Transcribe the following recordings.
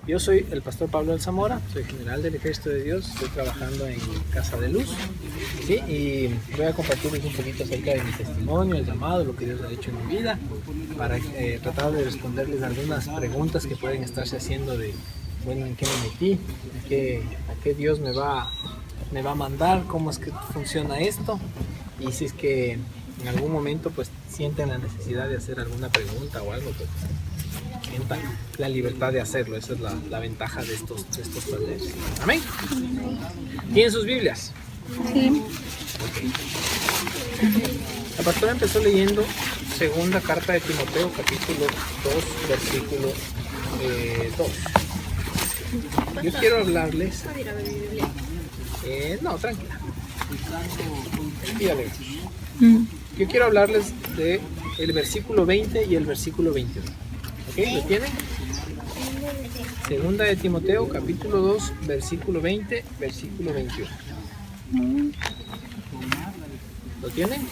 Yo soy el pastor Pablo del Zamora, soy general del Ejército de Dios, estoy trabajando en Casa de Luz, ¿sí? Y voy a compartirles un poquito acerca de mi testimonio, el llamado, lo que Dios ha hecho en mi vida, para tratar de responderles algunas preguntas que pueden estarse haciendo de, bueno, ¿en qué me metí? ¿A qué Dios me va a mandar? ¿Cómo es que funciona esto? Y si es que en algún momento pues sienten la necesidad de hacer alguna pregunta o algo, pues sientan la libertad de hacerlo. Esa es la ventaja de estos talleres. Amén. ¿Tienen sus Biblias? Sí. Okay. La pastora empezó leyendo segunda carta de Timoteo, capítulo 2, versículo 2. Yo quiero hablarles... no, tranquila. Yo quiero hablarles de el versículo 20 y el versículo 21. ¿Ok? ¿Lo tienen? Segunda de Timoteo, capítulo 2, versículo 20, versículo 21. ¿Lo tienen?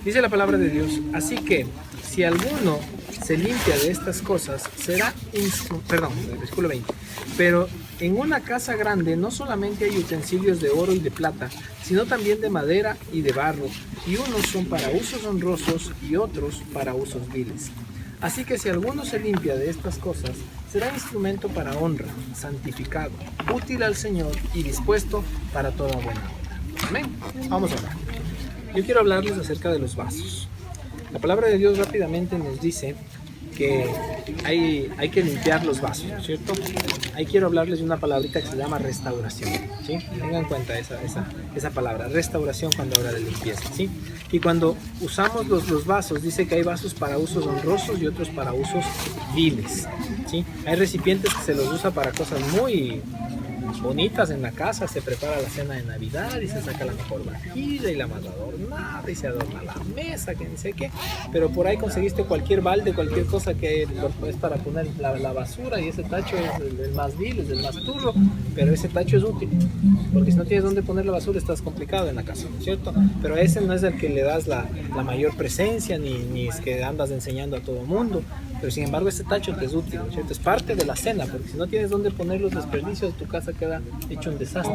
Dice la palabra de Dios: así que si alguno se limpia de estas cosas, será versículo 20. Pero en una casa grande no solamente hay utensilios de oro y de plata, sino también de madera y de barro, y unos son para usos honrosos y otros para usos viles. Así que si alguno se limpia de estas cosas, será instrumento para honra, santificado, útil al Señor y dispuesto para toda buena obra. Amén. Vamos a hablar. Yo quiero hablarles acerca de los vasos. La palabra de Dios rápidamente nos dice que hay que limpiar los vasos, ¿no es cierto? Ahí quiero hablarles de una palabrita que se llama restauración, ¿sí? Tengan en cuenta esa palabra, restauración, cuando habla de limpieza, ¿sí? Y cuando usamos los vasos, dice que hay vasos para usos honrosos y otros para usos viles, ¿sí? Hay recipientes que se los usa para cosas muy bonitas en la casa, se prepara la cena de Navidad y se saca la mejor vajilla y la más adornada y se adorna la mesa, que ni sé qué, pero por ahí conseguiste cualquier balde, cualquier cosa que es para poner la basura, y ese tacho es el más vil, es el más turro, pero ese tacho es útil, porque si no tienes dónde poner la basura estás complicado en la casa, ¿no es cierto? Pero ese no es el que le das la mayor presencia, ni es que andas enseñando a todo el mundo, pero sin embargo ese tacho te es útil, ¿no es cierto? Es parte de la cena, porque si no tienes dónde poner los desperdicios, tu casa queda hecho un desastre,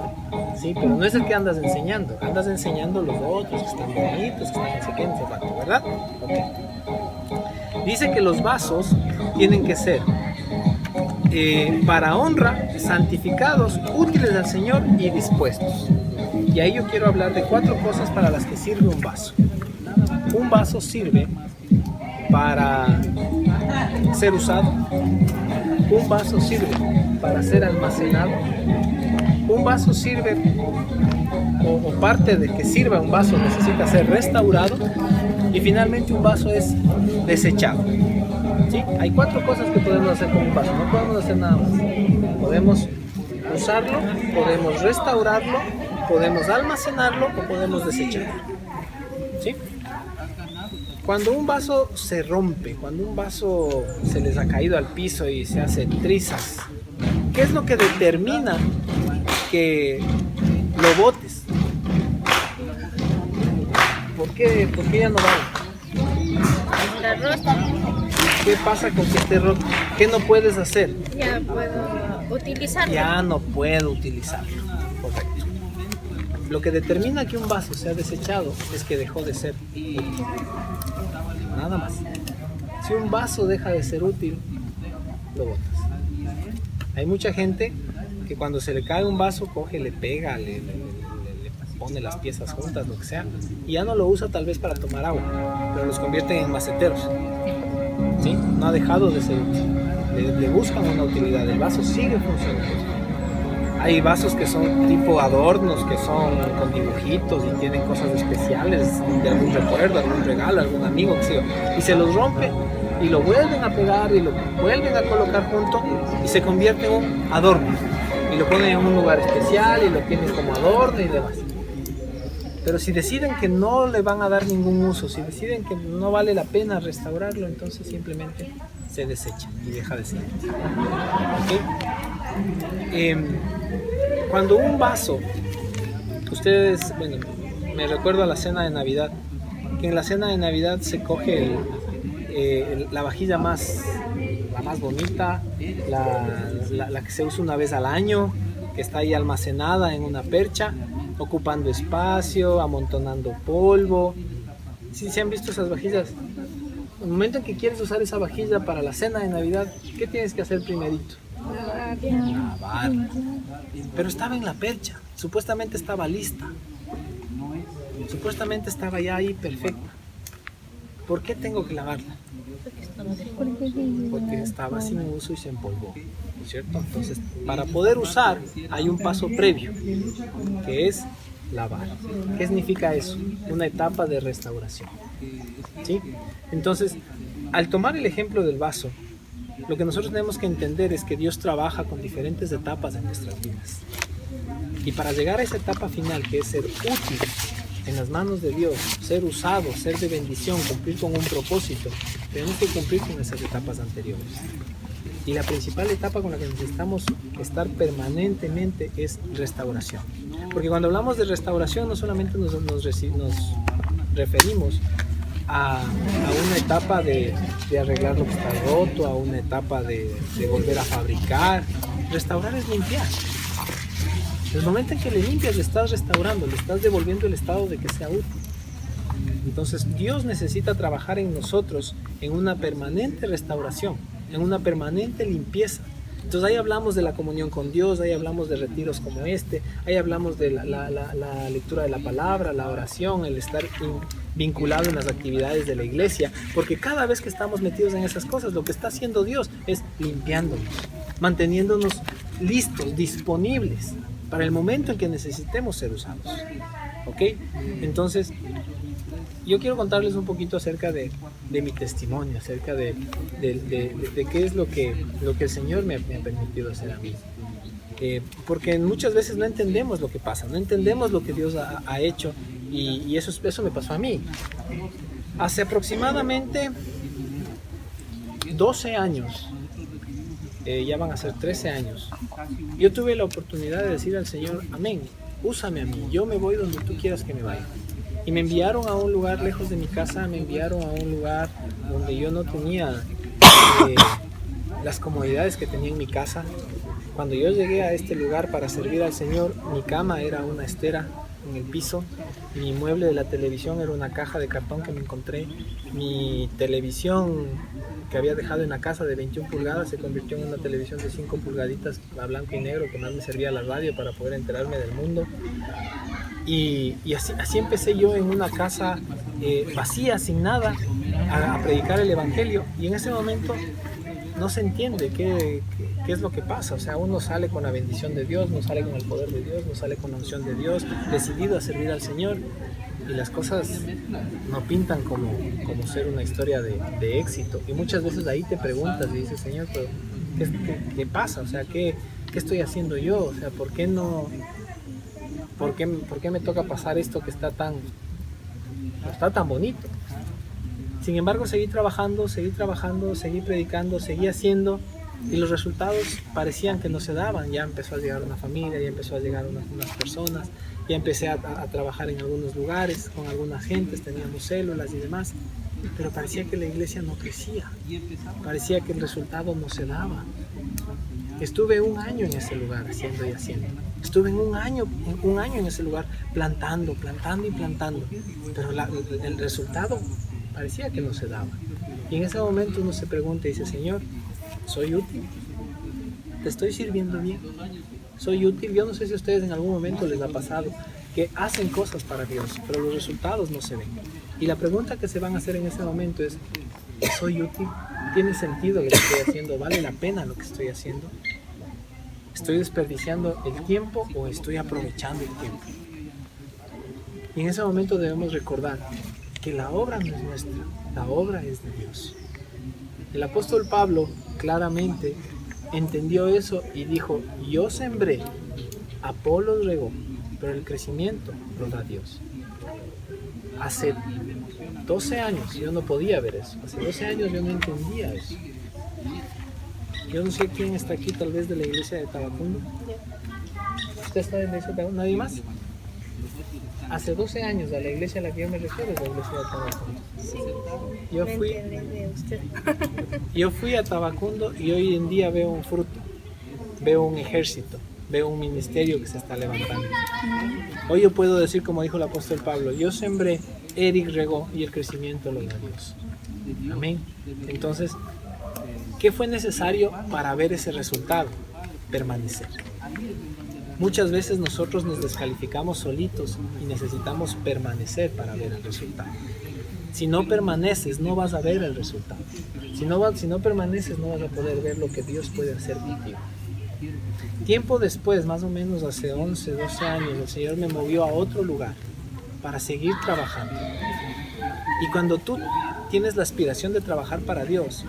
¿sí? Pero no es el que andas enseñando los otros que están bonitos, que están en ese rato, ¿verdad? Okay. Dice que los vasos tienen que ser para honra, santificados, útiles al Señor y dispuestos. Y ahí yo quiero hablar de 4 cosas para las que sirve un vaso. Un vaso sirve para ser usado, un vaso sirve para ser almacenado, un vaso sirve, o parte de que sirva un vaso necesita ser restaurado, y finalmente un vaso es desechado, ¿sí? Hay 4 cosas que podemos hacer con un vaso, no podemos hacer nada más. Podemos usarlo, podemos restaurarlo, podemos almacenarlo o podemos desecharlo, ¿sí? Cuando un vaso se rompe, cuando un vaso se les ha caído al piso y se hace trizas, ¿qué es lo que determina que lo botes? ¿Por qué ya no vale? Está rota. ¿Qué pasa con que esté roto? ¿Qué no puedes hacer? Ya puedo utilizarlo. Ya no puedo utilizarlo. Correcto. Lo que determina que un vaso sea desechado es que dejó de ser útil. Nada más. Si un vaso deja de ser útil, lo botas. Hay mucha gente que cuando se le cae un vaso coge, le pega, le pone las piezas juntas, lo que sea, y ya no lo usa tal vez para tomar agua, pero los convierten en maceteros, ¿sí? No ha dejado de ser útil. Le buscan una utilidad. El vaso sigue funcionando. Hay vasos que son tipo adornos, que son con dibujitos y tienen cosas especiales de algún recuerdo, algún regalo, algún amigo, que sea, y se los rompe y lo vuelven a pegar y lo vuelven a colocar junto y se convierte en un adorno y lo ponen en un lugar especial y lo tienen como adorno y demás. Pero si deciden que no le van a dar ningún uso, si deciden que no vale la pena restaurarlo, entonces simplemente se desecha y deja de ser. ¿Okay? Cuando un vaso, ustedes, bueno, me recuerdo a la cena de Navidad, que en la cena de Navidad se coge la vajilla la más bonita, la que se usa una vez al año, que está ahí almacenada en una percha, ocupando espacio, amontonando polvo. ¿Sí se han visto esas vajillas? En el momento en que quieres usar esa vajilla para la cena de Navidad, ¿qué tienes que hacer primerito? Lavar. Pero estaba en la percha, supuestamente estaba lista, supuestamente estaba ya ahí perfecta. ¿Por qué tengo que lavarla? Porque estaba sin uso y se empolvó, ¿cierto? Entonces, para poder usar hay un paso previo, que es lavar. ¿Qué significa eso? Una etapa de restauración, ¿sí? Entonces, al tomar el ejemplo del vaso, lo que nosotros tenemos que entender es que Dios trabaja con diferentes etapas en nuestras vidas. Y para llegar a esa etapa final, que es ser útil en las manos de Dios, ser usado, ser de bendición, cumplir con un propósito, tenemos que cumplir con esas etapas anteriores. Y la principal etapa con la que necesitamos estar permanentemente es restauración. Porque cuando hablamos de restauración no solamente nos referimos a una etapa de arreglar lo que está roto, a una etapa de volver a fabricar. Restaurar es limpiar. En el momento en que le limpias, le estás restaurando, le estás devolviendo el estado de que sea útil. Entonces Dios necesita trabajar en nosotros en una permanente restauración, en una permanente limpieza. Entonces ahí hablamos de la comunión con Dios, ahí hablamos de retiros como este, ahí hablamos de la lectura de la palabra, la oración, el estar vinculado en las actividades de la iglesia, porque cada vez que estamos metidos en esas cosas, lo que está haciendo Dios es limpiándonos, manteniéndonos listos, disponibles para el momento en que necesitemos ser usados. ¿Ok? Entonces, yo quiero contarles un poquito acerca de mi testimonio, acerca de qué es lo que el Señor me ha permitido hacer a mí. Porque muchas veces no entendemos lo que pasa, no entendemos lo que Dios ha hecho, y eso me pasó a mí. Hace aproximadamente 12 años, ya van a ser 13 años, yo tuve la oportunidad de decir al Señor: amén, úsame a mí, yo me voy donde tú quieras que me vaya. Y me enviaron a un lugar lejos de mi casa, me enviaron a un lugar donde yo no tenía las comodidades que tenía en mi casa. Cuando yo llegué a este lugar para servir al Señor, mi cama era una estera en el piso, mi mueble de la televisión era una caja de cartón que me encontré, mi televisión que había dejado en la casa de 21 pulgadas se convirtió en una televisión de 5 pulgaditas a blanco y negro que más me servía la radio para poder enterarme del mundo. Y así empecé yo en una casa vacía, sin nada, a predicar el Evangelio. Y en ese momento no se entiende qué es lo que pasa. O sea, uno sale con la bendición de Dios, no sale con el poder de Dios, no sale con la unción de Dios, decidido a servir al Señor. Y las cosas no pintan como ser una historia de éxito. Y muchas veces ahí te preguntas y dices: Señor, pero ¿qué pasa? O sea, ¿qué estoy haciendo yo? O sea, ¿por qué me toca pasar esto que está tan bonito? Sin embargo, seguí trabajando, seguí predicando, seguí haciendo, y los resultados parecían que no se daban. Ya empezó a llegar una familia, ya empezó a llegar unas personas, ya empecé a trabajar en algunos lugares, con algunas gentes, teníamos células y demás, pero parecía que la iglesia no crecía, parecía que el resultado no se daba. Estuve un año en ese lugar haciendo y haciendo. Estuve un año en ese lugar plantando, pero el resultado parecía que no se daba. Y en ese momento uno se pregunta y dice: Señor, ¿soy útil? ¿Te estoy sirviendo bien? ¿Soy útil? Yo no sé si a ustedes en algún momento les ha pasado que hacen cosas para Dios, pero los resultados no se ven. Y la pregunta que se van a hacer en ese momento es: ¿soy útil? ¿Tiene sentido lo que estoy haciendo? ¿Vale la pena lo que estoy haciendo? ¿Estoy desperdiciando el tiempo o estoy aprovechando el tiempo? Y en ese momento debemos recordar que la obra no es nuestra, la obra es de Dios. El apóstol Pablo claramente entendió eso y dijo: yo sembré, Apolos regó, pero el crecimiento lo da Dios. Hace 12 años yo no podía ver eso, hace 12 años yo no entendía eso. Yo no sé quién está aquí, tal vez de la iglesia de Tabacundo. ¿Usted está en la iglesia de Tabacundo? ¿Nadie más? hace 12 años a la iglesia a la que yo me refiero es la iglesia de Tabacundo. Sí, Yo me fui, entiende de usted. yo fui a Tabacundo y hoy en día veo un fruto, veo un ejército, veo un ministerio que se está levantando. Hoy yo puedo decir, como dijo el apóstol Pablo, yo sembré, Eric regó y el crecimiento lo da Dios. Amén. Entonces, ¿qué fue necesario para ver ese resultado? Permanecer. Muchas veces nosotros nos descalificamos solitos y necesitamos permanecer para ver el resultado. Si no permaneces, no vas a ver el resultado. Si no permaneces, no vas a poder ver lo que Dios puede hacer contigo. Tiempo después, más o menos hace 11, 12 años, el Señor me movió a otro lugar para seguir trabajando. Y cuando tú tienes la aspiración de trabajar para Dios,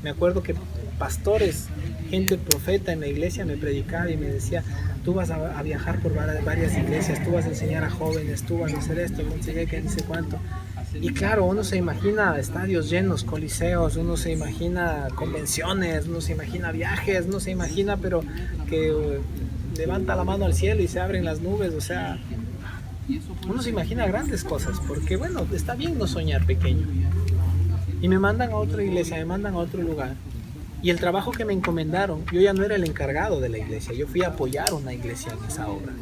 me acuerdo que pastores, gente profeta en la iglesia me predicaba y me decía, tú vas a viajar por varias iglesias, tú vas a enseñar a jóvenes, tú vas a hacer esto, no sé qué, no sé cuánto. Y claro, uno se imagina estadios llenos, coliseos, uno se imagina convenciones, uno se imagina viajes, uno se imagina, pero que levanta la mano al cielo y se abren las nubes, o sea, uno se imagina grandes cosas, porque bueno, está bien no soñar pequeño. Y me mandan a otra iglesia, me mandan a otro lugar. Y el trabajo que me encomendaron, yo ya no era el encargado de la iglesia, yo fui a apoyar una iglesia en esa obra.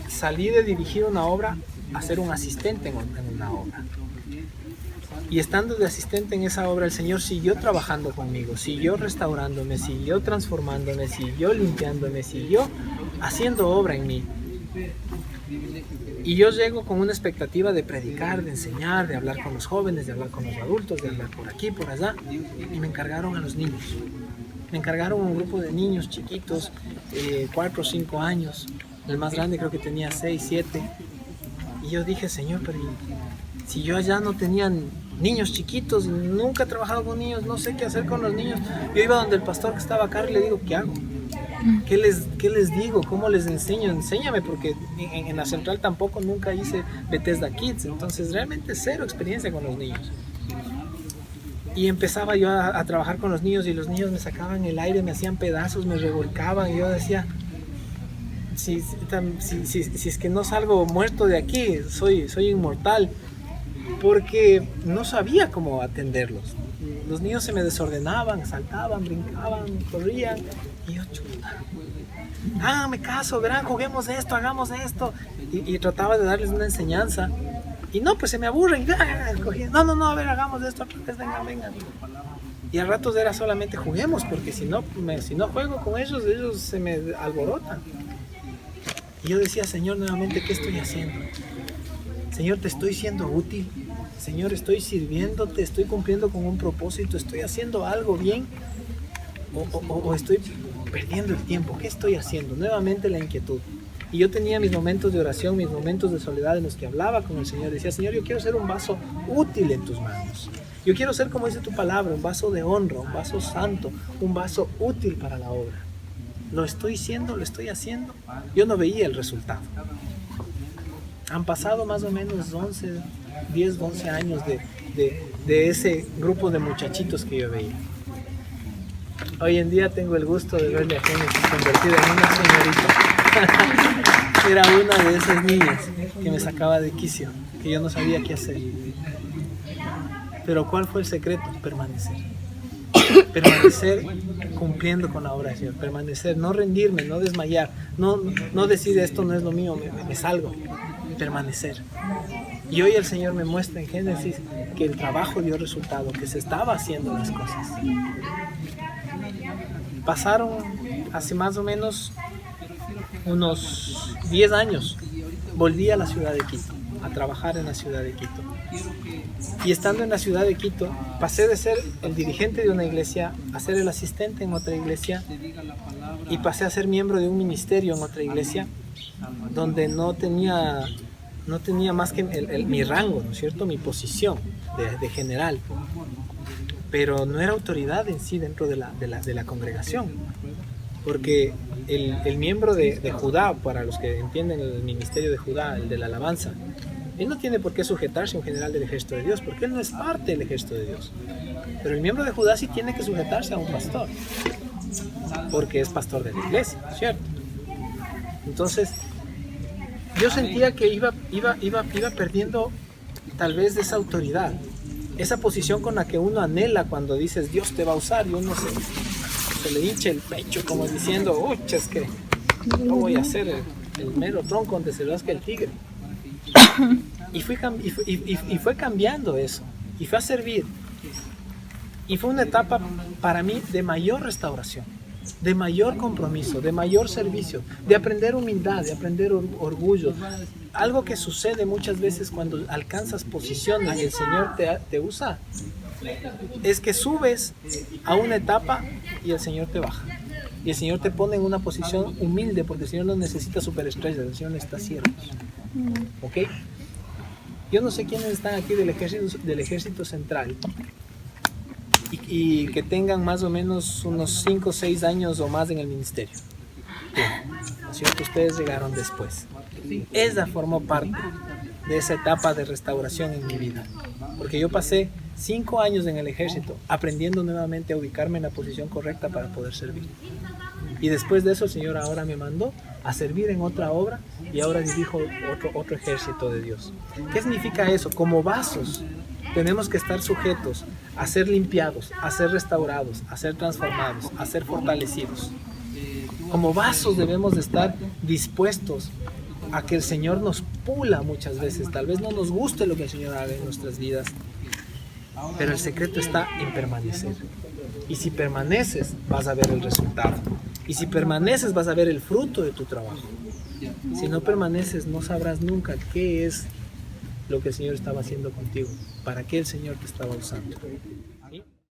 Salí de dirigir una obra a ser un asistente en una obra. Y estando de asistente en esa obra, el Señor siguió trabajando conmigo, siguió restaurándome, siguió transformándome, siguió limpiándome, siguió haciendo obra en mí. Y yo llego con una expectativa de predicar, de enseñar, de hablar con los jóvenes, de hablar con los adultos, de hablar por aquí, por allá. Y me encargaron a los niños. Me encargaron a un grupo de niños chiquitos, 4 o 5 años. El más grande creo que tenía 6, 7. Y yo dije, Señor, pero si yo allá no tenía niños chiquitos, nunca he trabajado con niños, no sé qué hacer con los niños. Yo iba donde el pastor que estaba acá y le digo, ¿qué hago? ¿Qué les digo? ¿Cómo les enseño? Enséñame, porque en la central tampoco nunca hice Bethesda Kids, entonces realmente cero experiencia con los niños. Y empezaba yo a trabajar con los niños y los niños me sacaban el aire, me hacían pedazos, me revolcaban y yo decía, si es que no salgo muerto de aquí, soy inmortal, porque no sabía cómo atenderlos. Los niños se me desordenaban, saltaban, brincaban, corrían y yo, chuta, háganme caso, verán, juguemos esto, hagamos esto, y trataba de darles una enseñanza y no, pues se me aburren, no, a ver, hagamos esto, vengan. Y a ratos era solamente juguemos, porque si no juego con ellos se me alborotan. Y yo decía, Señor, nuevamente, ¿qué estoy haciendo? Señor, ¿te estoy siendo útil? Señor, ¿estoy sirviéndote? ¿Estoy cumpliendo con un propósito? ¿Estoy haciendo algo bien? ¿O estoy perdiendo el tiempo? ¿Qué estoy haciendo? Nuevamente la inquietud. Y yo tenía mis momentos de oración, mis momentos de soledad en los que hablaba con el Señor. Decía, Señor, yo quiero ser un vaso útil en tus manos. Yo quiero ser, como dice tu palabra, un vaso de honra, un vaso santo, un vaso útil para la obra. ¿Lo estoy siendo? ¿Lo estoy haciendo? Yo no veía el resultado. Han pasado más o menos 10, 11 años de ese grupo de muchachitos que yo veía. Hoy en día tengo el gusto de verle a Génesis convertida en una señorita. Era una de esas niñas que me sacaba de quicio, que yo no sabía qué hacer. Pero ¿cuál fue el secreto? Permanecer. Permanecer cumpliendo con la obra del Señor. Permanecer, no rendirme, no desmayar, no decir esto no es lo mío, me salgo. Permanecer. Y hoy el Señor me muestra en Génesis que el trabajo dio resultado, que se estaba haciendo las cosas. Pasaron hace más o menos unos 10 años, volví a la ciudad de Quito, a trabajar en la ciudad de Quito. Y estando en la ciudad de Quito, pasé de ser el dirigente de una iglesia a ser el asistente en otra iglesia y pasé a ser miembro de un ministerio en otra iglesia donde no tenía más que mi rango, ¿no es cierto? Mi posición de general, pero no era autoridad en sí dentro de la congregación, porque el miembro de Judá, para los que entienden el ministerio de Judá, el de la alabanza, él no tiene por qué sujetarse a un general del ejército de Dios, porque él no es parte del ejército de Dios. Pero el miembro de Judá sí tiene que sujetarse a un pastor, porque es pastor de la iglesia, ¿cierto? Entonces, yo sentía que iba perdiendo tal vez esa autoridad, esa posición con la que uno anhela cuando dices Dios te va a usar, y uno se le hincha el pecho como diciendo, uy, es que no voy a ser el mero tronco donde se rasca el tigre. Y fue cambiando eso, y fue a servir. Y fue una etapa para mí de mayor restauración, de mayor compromiso, de mayor servicio, de aprender humildad, de aprender orgullo. Algo que sucede muchas veces cuando alcanzas posiciones y el Señor te usa, es que subes a una etapa y el Señor te baja. Y el Señor te pone en una posición humilde, porque el Señor no necesita superestrellas, el Señor necesita siervos. ¿Ok? Yo no sé quiénes están aquí del ejército central y que tengan más o menos unos 5 o 6 años o más en el ministerio. ¿No es cierto? Ustedes llegaron después. Esa formó parte de esa etapa de restauración en mi vida. Porque yo pasé 5 años en el ejército aprendiendo nuevamente a ubicarme en la posición correcta para poder servir. Y después de eso el Señor ahora me mandó a servir en otra obra y ahora dirijo otro ejército de Dios. ¿Qué significa eso? Como vasos tenemos que estar sujetos a ser limpiados, a ser restaurados, a ser transformados, a ser fortalecidos. Como vasos debemos de estar dispuestos a que el Señor nos pula muchas veces. Tal vez no nos guste lo que el Señor haga en nuestras vidas, pero el secreto está en permanecer. Y si permaneces, vas a ver el resultado. Y si permaneces, vas a ver el fruto de tu trabajo. Si no permaneces, no sabrás nunca qué es lo que el Señor estaba haciendo contigo, para qué el Señor te estaba usando.